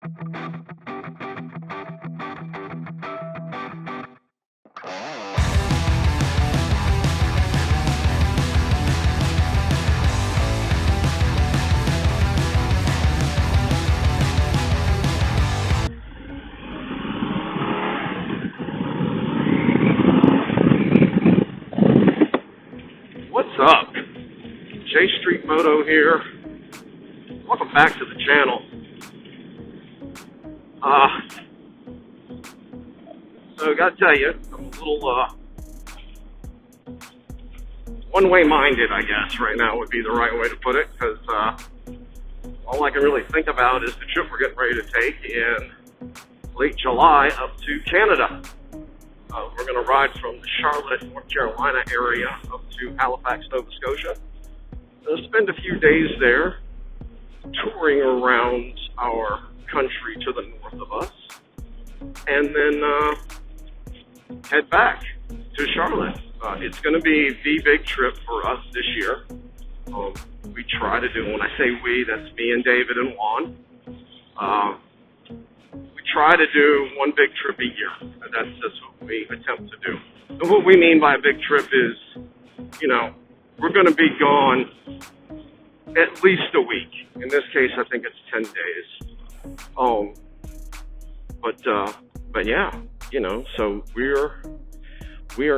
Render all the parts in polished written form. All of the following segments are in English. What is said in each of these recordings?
What's up? J Street Moto here. Welcome back to the channel. So I gotta tell you, I'm a little one-way minded, I guess, right now would be the right way to put it, because all I can really think about is the trip we're getting ready to take in late July up to Canada. We're going to ride from the Charlotte, North Carolina area up to Halifax, Nova Scotia. Spend a few days there touring around our country to the north of us, and then head back to Charlotte. It's going to be the big trip for us this year. We try to do, when I say we, that's me and David and Juan. We try to do one big trip a year, and that's just what we attempt to do. And what we mean by a big trip is, we're going to be gone at least a week. In this case, I think it's 10 days. But yeah, so we're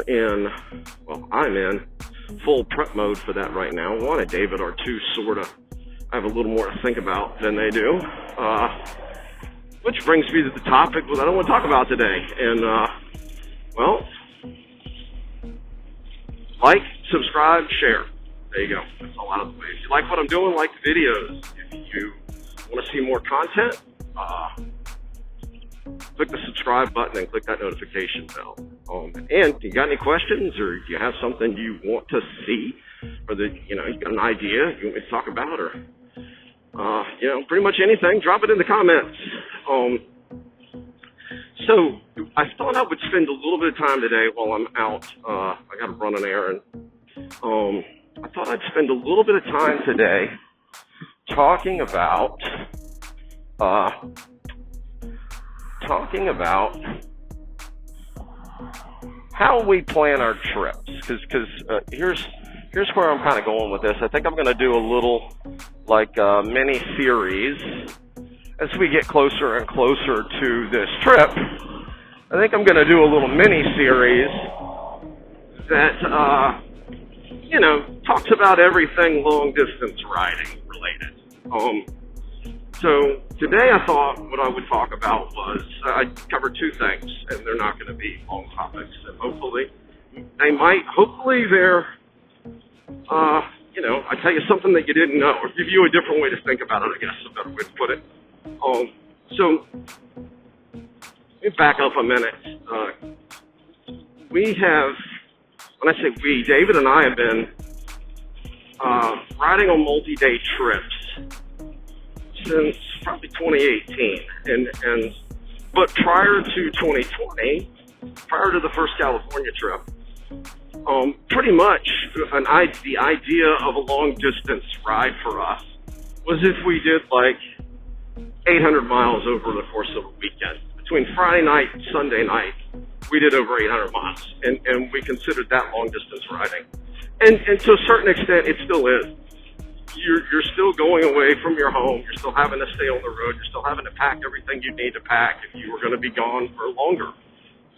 in, I'm in full prep mode for that right now. Juan and David are too sort of, I have a little more to think about than they do. Which brings me to the topic that I want to talk about today. And, like, subscribe, share. There you go. That's all out of the way. If you like what I'm doing, like the videos. If you want to see more content, click the subscribe button and click that notification bell. And if you got any questions, or you have something you want to see, or you got an idea you want me to talk about, or pretty much anything, drop it in the comments. So I thought I would spend a little bit of time today while I'm out. I got to run an errand. I thought I'd spend a little bit of time today talking about how we plan our trips. Because here's where I'm kind of going with this. I think I'm going to do a little mini series as we get closer and closer to this trip. I think I'm going to do a little mini series that talks about everything long distance riding related. So today I thought what I would talk about was, I'd cover two things, and they're not going to be long topics, and hopefully they're, I tell you something that you didn't know, or give you a different way to think about it, I guess is a better way to put it. So let me back up a minute. We have, when I say we, David and I have been riding on multi-day trips since probably 2018, but prior to 2020, prior to the first California trip, pretty much the idea of a long distance ride for us was if we did 800 miles over the course of a weekend. Between Friday night and Sunday night, we did over 800 miles, and we considered that long distance riding. And to a certain extent, it still is. You're still going away from your home. You're still having to stay on the road. You're still having to pack everything you need to pack if you were going to be gone for longer.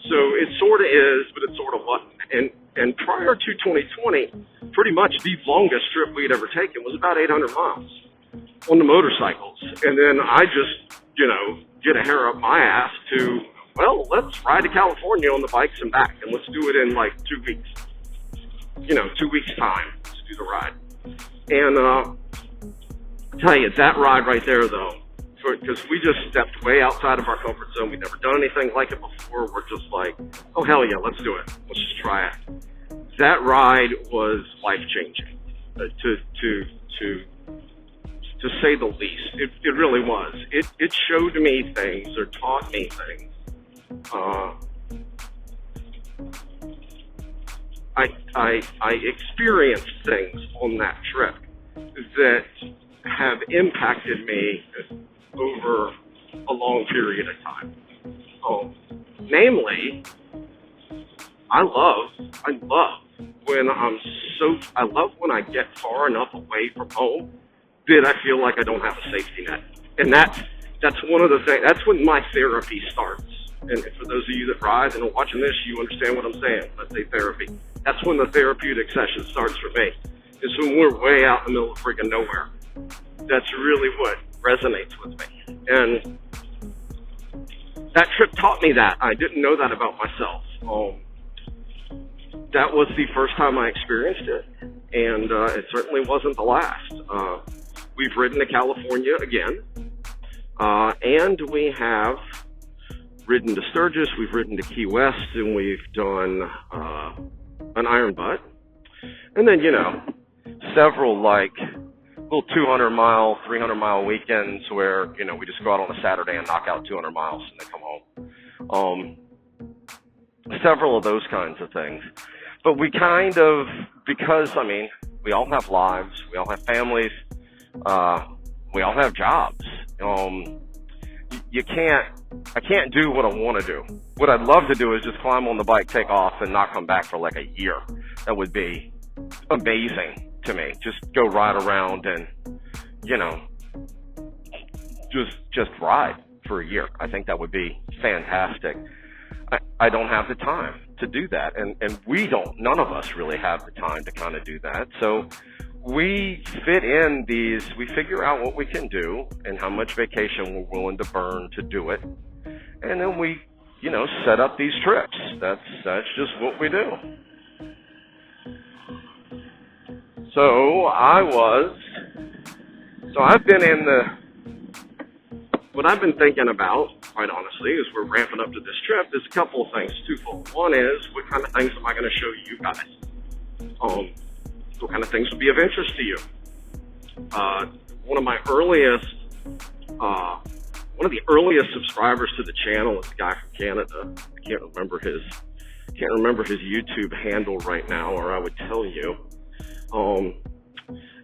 So it sort of is, but it sort of wasn't. And prior to 2020, pretty much the longest trip we'd ever taken was about 800 miles on the motorcycles. And then I just, get a hair up my ass to, let's ride to California on the bikes and back, and let's do it in 2 weeks. 2 weeks time to do the ride. And I'll tell you, that ride right there, though, because we just stepped way outside of our comfort zone. We've never done anything like it before. We're just oh, hell yeah, let's do it. Let's just try it. That ride was life-changing, to say the least. It really was. It showed me things, or taught me things. I experienced things on that trip that have impacted me over a long period of time. Namely, I love I love when I get far enough away from home that I feel like I don't have a safety net. And that's one of the things, that's when my therapy starts. And for those of you that ride and are watching this, you understand what I'm saying. I say therapy. That's when the therapeutic session starts for me. It's when we're way out in the middle of freaking nowhere. That's really what resonates with me. And that trip taught me that. I didn't know that about myself. That was the first time I experienced it, and it certainly wasn't the last. We've ridden to California again, and we have ridden to Sturgis, we've ridden to Key West, and we've done an Iron Butt. And then, several little 200-mile, 300-mile weekends where, we just go out on a Saturday and knock out 200 miles and then come home. Several of those kinds of things. But we kind of, because, we all have lives, we all have families, we all have jobs. I can't do what I want to do. What I'd love to do is just climb on the bike, take off, and not come back for like a year. That would be amazing to me. Just go ride around and, just ride for a year. I think that would be fantastic. I don't have the time to do that, and none of us really have the time to kind of do that. So we fit in we figure out what we can do and how much vacation we're willing to burn to do it. And then we, set up these trips. That's just what we do. So I've been what I've been thinking about, quite honestly, as we're ramping up to this trip, is a couple of things, twofold. One is, what kind of things am I going to show you guys? What kind of things would be of interest to you? One of the earliest subscribers to the channel is a guy from Canada. I can't remember his YouTube handle right now, or I would tell you.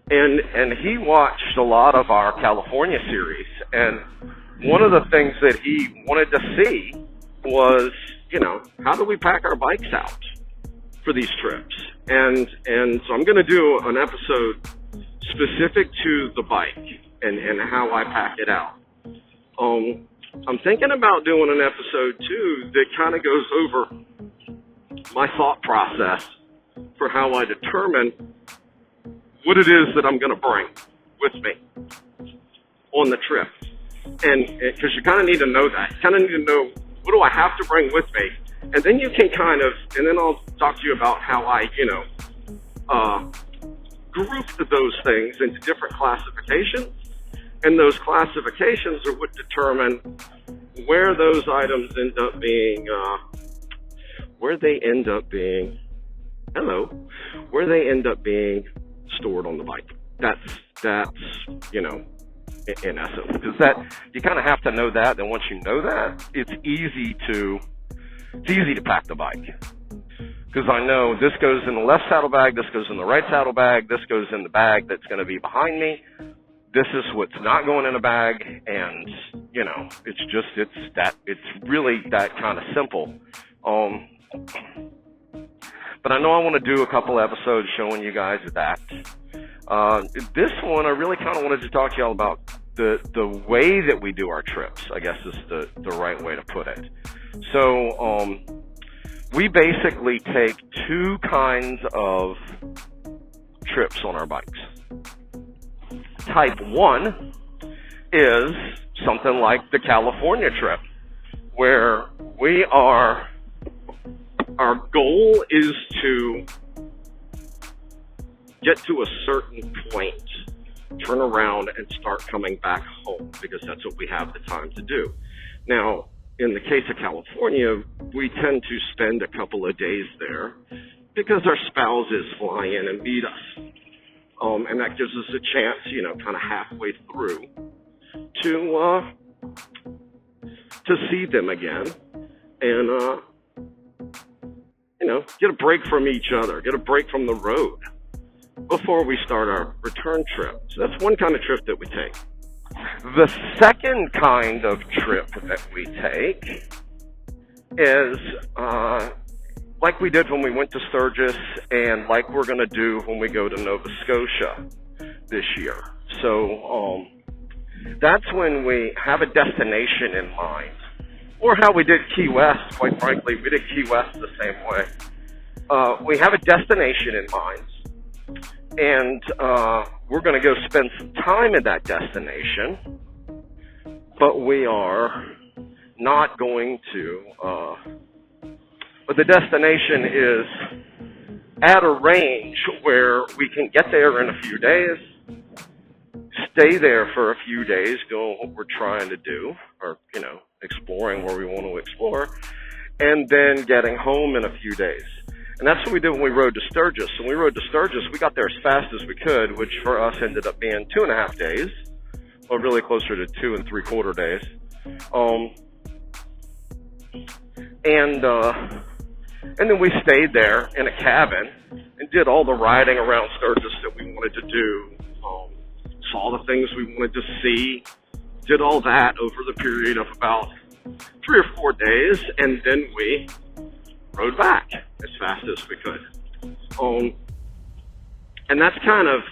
And he watched a lot of our California series, and one of the things that he wanted to see was, how do we pack our bikes out for these trips? And so I'm going to do an episode specific to the bike and how I pack it out. I'm thinking about doing an episode too that kind of goes over my thought process for how I determine what it is that I'm going to bring with me on the trip. And because you kind of need to know that. You kind of need to know, what do I have to bring with me? And then you can and then I'll talk to you about how I, group those things into different classifications. And those classifications are what determine where those items end up being, where they end up being stored on the bike. That's in essence, because that, you kind of have to know that. Then once you know that, it's easy to pack the bike. Because I know this goes in the left saddlebag, this goes in the right saddlebag, this goes in the bag that's going to be behind me. This is what's not going in a bag, and it's really that kind of simple. But I know I want to do a couple episodes showing you guys that. This one, I really kind of wanted to talk to y'all about the way that we do our trips, I guess is the right way to put it. So, we basically take two kinds of trips on our bikes. Type 1 is something like the California trip, where our goal is to get to a certain point, turn around, and start coming back home, because that's what we have the time to do. Now, in the case of California, we tend to spend a couple of days there because our spouses fly in and meet us. And that gives us a chance, kind of halfway through to see them again and, get a break from each other, get a break from the road before we start our return trip. So that's one kind of trip that we take. The second kind of trip that we take is like we did when we went to Sturgis and like we're going to do when we go to Nova Scotia this year. So that's when we have a destination in mind. Or how we did Key West, quite frankly. We did Key West the same way. We have a destination in mind, and we're going to go spend some time in that destination, but we are not going to, but the destination is at a range where we can get there in a few days, stay there for a few days, doing what we're trying to do, or, exploring where we want to explore, and then getting home in a few days. And that's what we did when we rode to Sturgis. When we rode to Sturgis, we got there as fast as we could, which for us ended up being 2.5 days, or really closer to 2 3/4 days. And then we stayed there in a cabin and did all the riding around Sturgis that we wanted to do, saw the things we wanted to see, did all that over the period of about 3 or 4 days, and then we rode back as fast as we could. And that's kind of,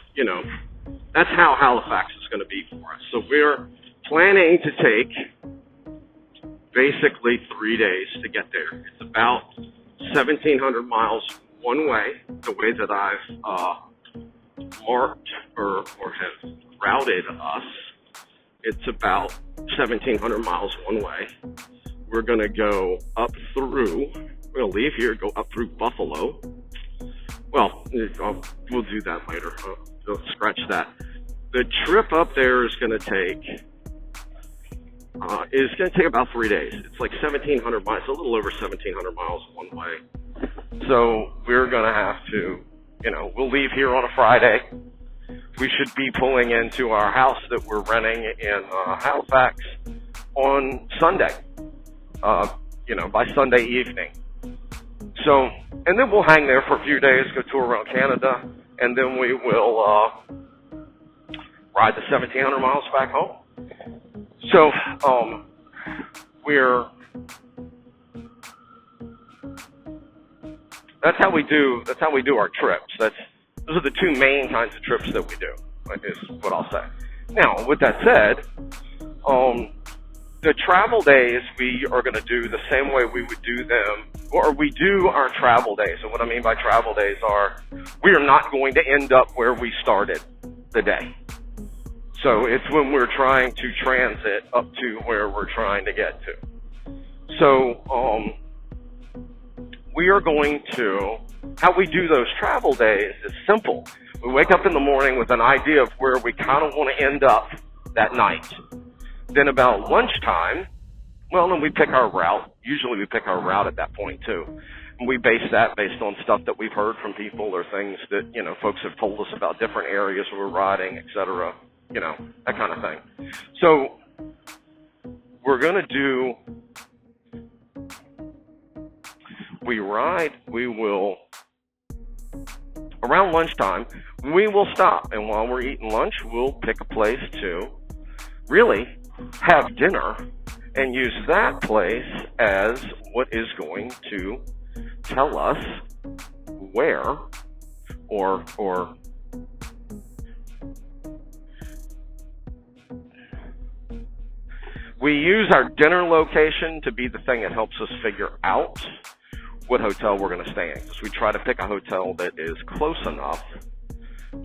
that's how Halifax is going to be for us. So we're planning to take basically 3 days to get there. It's about 1,700 miles one way, the way that I've marked or have routed us. It's about 1,700 miles one way. We're going to go up through, we're going to leave here, go up through Buffalo. Well, we'll do that later. Scratch that. The trip up there is going to take about 3 days. It's like 1,700 miles, a little over 1,700 miles one way. So we're going to have to, we'll leave here on a Friday. We should be pulling into our house that we're renting in Halifax on Sunday, by Sunday evening. So, and then we'll hang there for a few days, go tour around Canada, and then we will ride the 1,700 miles back home. So, that's how we do our trips. Those are the two main kinds of trips that we do, is what I'll say. Now, with that said, the travel days we are going to do the same way we would do them, or we do our travel days. And what I mean by travel days are, we are not going to end up where we started the day. So it's when we're trying to transit up to where we're trying to get to. So, we are going to, how we do those travel days is simple. We wake up in the morning with an idea of where we kind of want to end up that night. Then about lunchtime, then we pick our route. Usually we pick our route at that point too. And we base that based on stuff that we've heard from people or things that, folks have told us about different areas where we're riding, etc. That kind of thing. So we're going to do, we will, around lunchtime, we will stop. And while we're eating lunch, we'll pick a place to really have dinner and use that place as what is going to tell us where or we use our dinner location to be the thing that helps us figure out what hotel we're going to stay in. Because we try to pick a hotel that is close enough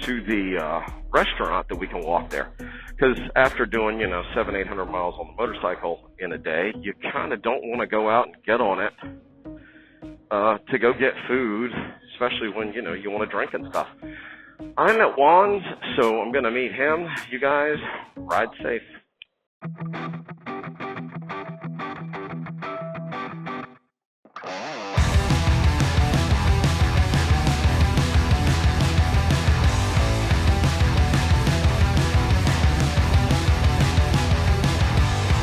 to the restaurant that we can walk there. Because after doing, 700-800 miles on the motorcycle in a day, you kind of don't want to go out and get on it to go get food, especially when, you want to drink and stuff. I'm at Juan's, so I'm going to meet him. You guys, ride safe.